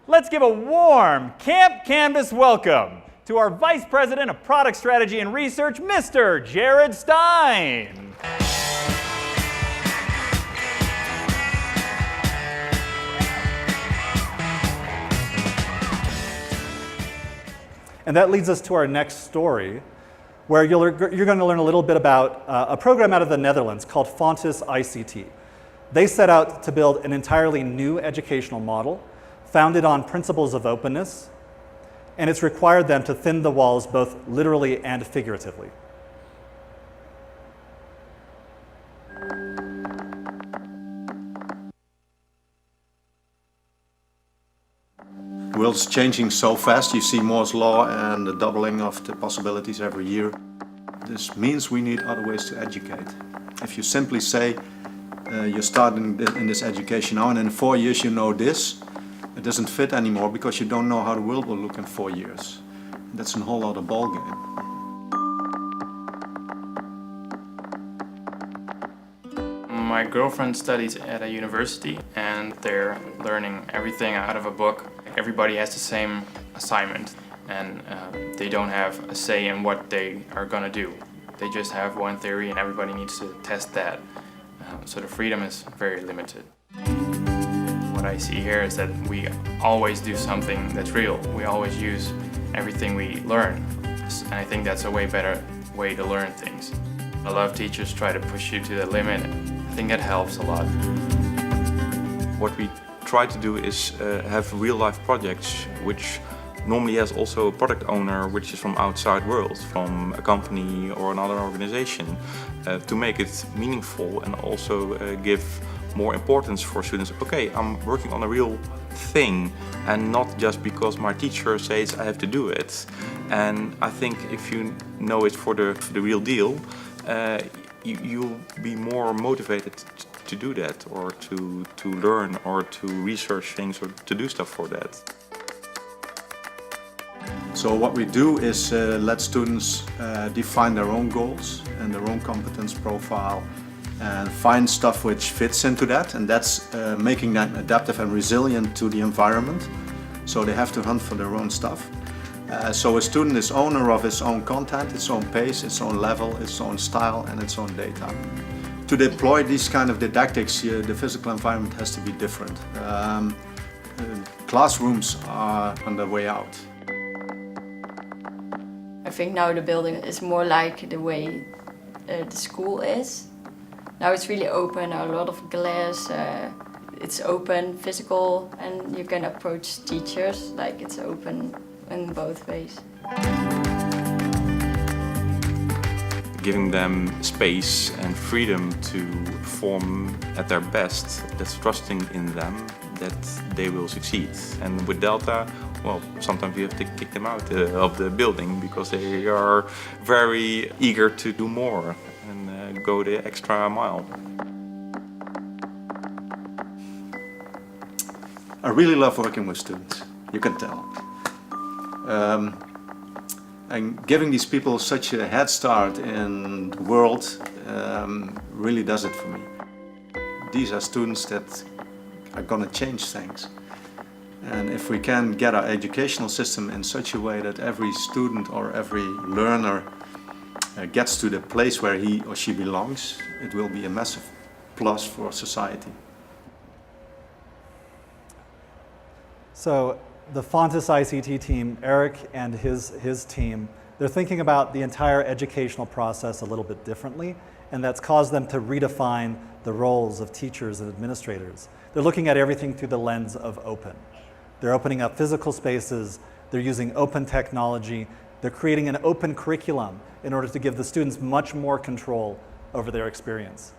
Let's give a warm Camp Canvas welcome to our Vice President of Product Strategy and Research, Mr. Jared Stein. And that leads us to our next story, where you're going to learn a little bit about a program out of the Netherlands called FontyICT. They set out to build an entirely new educational model founded on principles of openness, and it's required them to thin the walls both literally and figuratively. The world's changing so fast. You see Moore's law and the doubling of the possibilities every year. This means we need other ways to educate. If you simply say you're starting in this education now and in 4 years you know this, it doesn't fit anymore because you don't know how the world will look in 4 years. That's a whole other ballgame. My girlfriend studies at a university and they're learning everything out of a book. Everybody has the same assignment and they don't have a say in what they are going to do. They just have one theory and everybody needs to test that. So the freedom is very limited. What I see here is that we always do something that's real. We always use everything we learn. And I think that's a way better way to learn things. A lot of teachers try to push you to the limit. I think that helps a lot. What we try to do is have real-life projects which normally has also a product owner which is from outside world, from a company or another organization, to make it meaningful and also give more importance for students. Okay, I'm working on a real thing and not just because my teacher says I have to do it. And I think if you know it for the real deal, you'll be more motivated to do that, or to learn, or to research things, or to do stuff for that. So what we do is let students define their own goals and their own competence profile and find stuff which fits into that, and that's making them adaptive and resilient to the environment. So they have to hunt for their own stuff. So a student is owner of his own content, its own pace, its own level, its own style and its own data. To deploy these kind of didactics, the physical environment has to be different. Classrooms are on their way out. I think now the building is more like the way the school is. Now it's really open, a lot of glass, it's open, physical, and you can approach teachers like it's open in both ways. Giving them space and freedom to perform at their best, that's trusting in them that they will succeed. And with Delta, well, sometimes you have to kick them out of the building because they are very eager to do more and go the extra mile. I really love working with students, you can tell. And giving these people such a head start in the world really does it for me. These are students that are going to change things. And if we can get our educational system in such a way that every student or every learner gets to the place where he or she belongs, it will be a massive plus for society. So the FontyICT team, Eric and his team, they're thinking about the entire educational process a little bit differently, and that's caused them to redefine the roles of teachers and administrators. They're looking at everything through the lens of open. They're opening up physical spaces, they're using open technology, they're creating an open curriculum in order to give the students much more control over their experience.